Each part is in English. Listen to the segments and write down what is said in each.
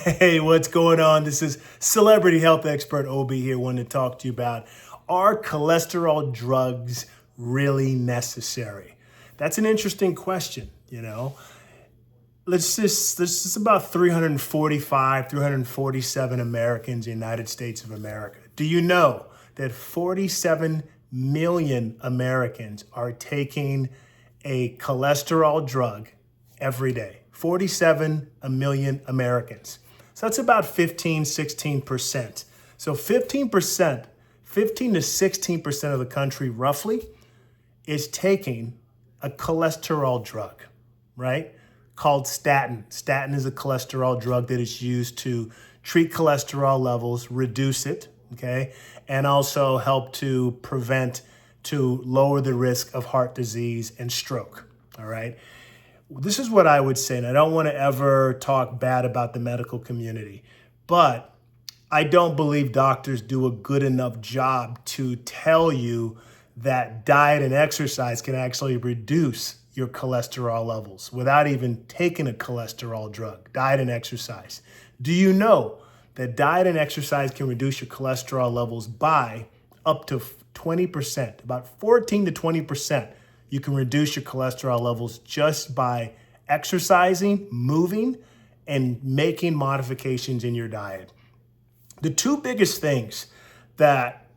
Hey, what's going on? This is Celebrity Health Expert Obi here, wanting to talk to you about, are cholesterol drugs really necessary? That's an interesting question. This is about 345, 347 Americans in the United States of America. Do you know that 47 million Americans are taking a cholesterol drug every day? 47 million Americans. So that's about 15, 16%. So 15%, 15 to 16% of the country roughly is taking a cholesterol drug, right? Called statin. Statin is a cholesterol drug that is used to treat cholesterol levels, reduce it, okay? And also help to lower the risk of heart disease and stroke, all right? This is what I would say, and I don't want to ever talk bad about the medical community, but I don't believe doctors do a good enough job to tell you that diet and exercise can actually reduce your cholesterol levels without even taking a cholesterol drug. Diet and exercise. Do you know that diet and exercise can reduce your cholesterol levels by up to 20%, about 14 to 20%? You can reduce your cholesterol levels just by exercising, moving, and making modifications in your diet. The two biggest things that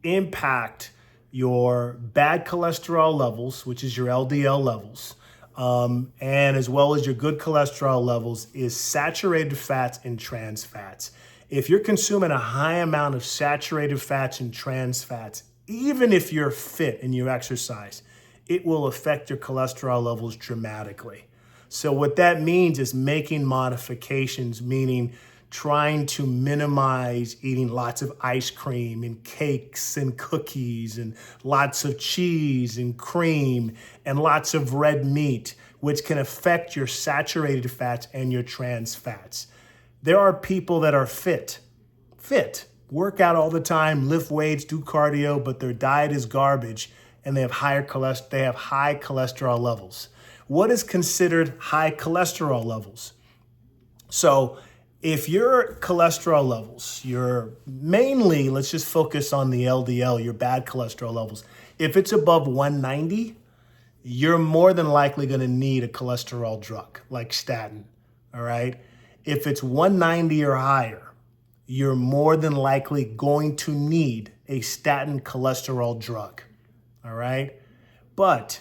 impact your bad cholesterol levels, which is your LDL levels, and as well as your good cholesterol levels, is saturated fats and trans fats. If you're consuming a high amount of saturated fats and trans fats, even if you're fit and you exercise, it will affect your cholesterol levels dramatically. So what that means is making modifications, meaning trying to minimize eating lots of ice cream and cakes and cookies and lots of cheese and cream and lots of red meat, which can affect your saturated fats and your trans fats. There are people that are fit, work out all the time, lift weights, do cardio, but their diet is garbage and they have high cholesterol levels. What is considered high cholesterol levels? So if your cholesterol levels, let's just focus on the LDL, your bad cholesterol levels. If it's above 190, you're more than likely going to need a cholesterol drug like statin, all right? If it's 190 or higher, you're more than likely going to need a statin cholesterol drug, all right? But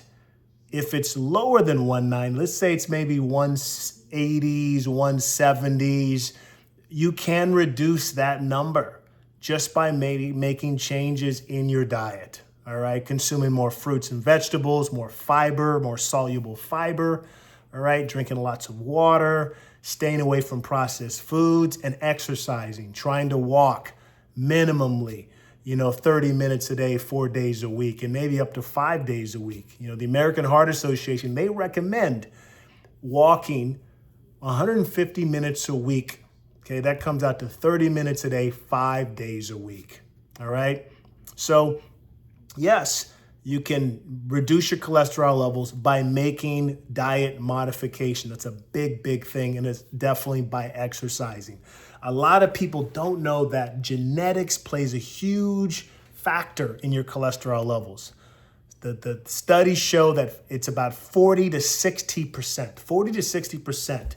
if it's lower than 190, let's say it's maybe 180s, 170s, you can reduce that number just by making changes in your diet, all right? Consuming more fruits and vegetables, more fiber, more soluble fiber, all right? Drinking lots of water, staying away from processed foods, and exercising, trying to walk minimally, 30 minutes a day, 4 days a week, and maybe up to 5 days a week. The American Heart Association, they recommend walking 150 minutes a week. Okay, that comes out to 30 minutes a day, 5 days a week. All right. So yes, you can reduce your cholesterol levels by making diet modification. That's a big, big thing. And it's definitely by exercising. A lot of people don't know that genetics plays a huge factor in your cholesterol levels. The studies show that it's about 40 to 60%. 40 to 60%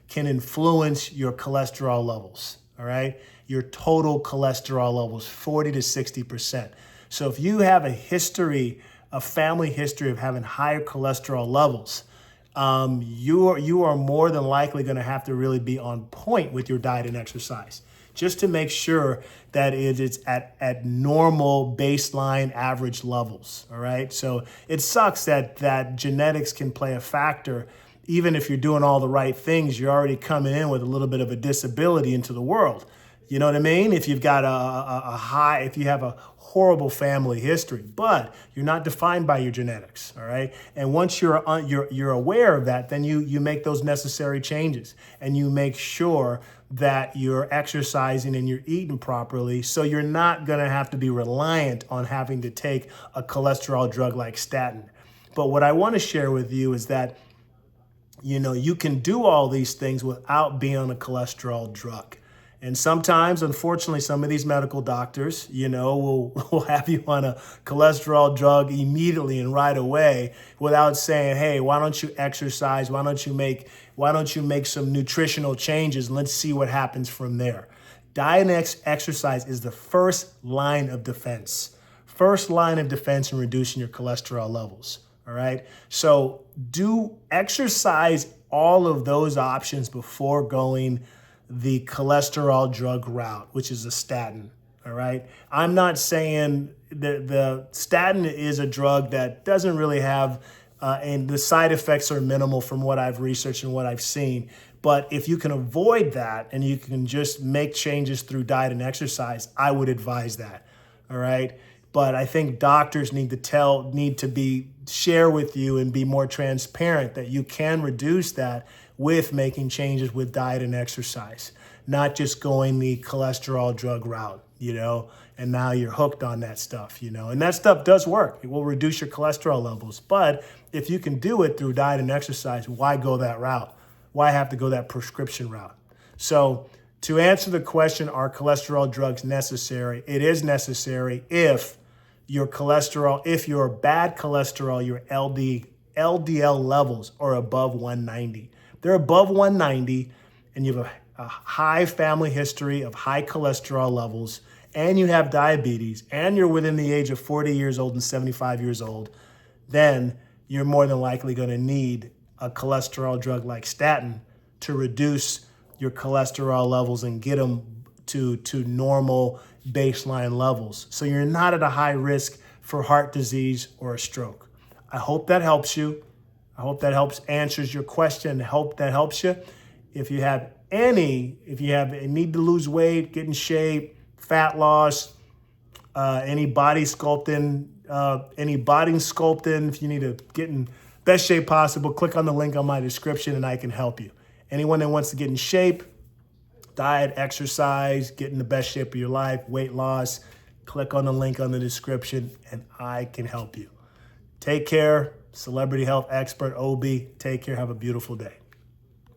can influence your cholesterol levels, all right? Your total cholesterol levels, 40 to 60%. So if you have a family history of having higher cholesterol levels, you are more than likely going to have to really be on point with your diet and exercise just to make sure that it is at normal baseline average levels, all right? So it sucks that genetics can play a factor. Even if you're doing all the right things, you're already coming in with a little bit of a disability into the world. You know what I mean? If you've got if you have a horrible family history, but you're not defined by your genetics, all right? And once you're aware of that, then you make those necessary changes and you make sure that you're exercising and you're eating properly, so you're not going to have to be reliant on having to take a cholesterol drug like statin. But what I want to share with you is that you can do all these things without being on a cholesterol drug. And sometimes, unfortunately, some of these medical doctors, will have you on a cholesterol drug immediately and right away without saying, hey, why don't you exercise? Why don't you make some nutritional changes? And let's see what happens from there. Diet and exercise is the first line of defense. First line of defense in reducing your cholesterol levels. All right. So do exercise all of those options before going the cholesterol drug route, which is a statin. All right. I'm not saying the statin is a drug that doesn't really have, and the side effects are minimal from what I've researched and what I've seen. But if you can avoid that and you can just make changes through diet and exercise, I would advise that. All right. But I think doctors need to share with you and be more transparent that you can reduce that with making changes with diet and exercise, not just going the cholesterol drug route, and now you're hooked on that stuff, and that stuff does work. It will reduce your cholesterol levels. But if you can do it through diet and exercise, why go that route? Why have to go that prescription route? So to answer the question, are cholesterol drugs necessary? It is necessary if your bad cholesterol, your LDL levels are above 190. They're above 190 and you have a high family history of high cholesterol levels and you have diabetes and you're within the age of 40 years old and 75 years old, then you're more than likely going to need a cholesterol drug like statin to reduce your cholesterol levels and get them to normal baseline levels. So you're not at a high risk for heart disease or a stroke. I hope that helps you. I hope that answers your question. I hope that helps you. If you have a need to lose weight, get in shape, fat loss, any body sculpting, if you need to get in best shape possible, click on the link on my description and I can help you. Anyone that wants to get in shape, diet, exercise, get in the best shape of your life, weight loss, click on the link on the description and I can help you. Take care. Celebrity Health Expert Obi. Take care. Have a beautiful day.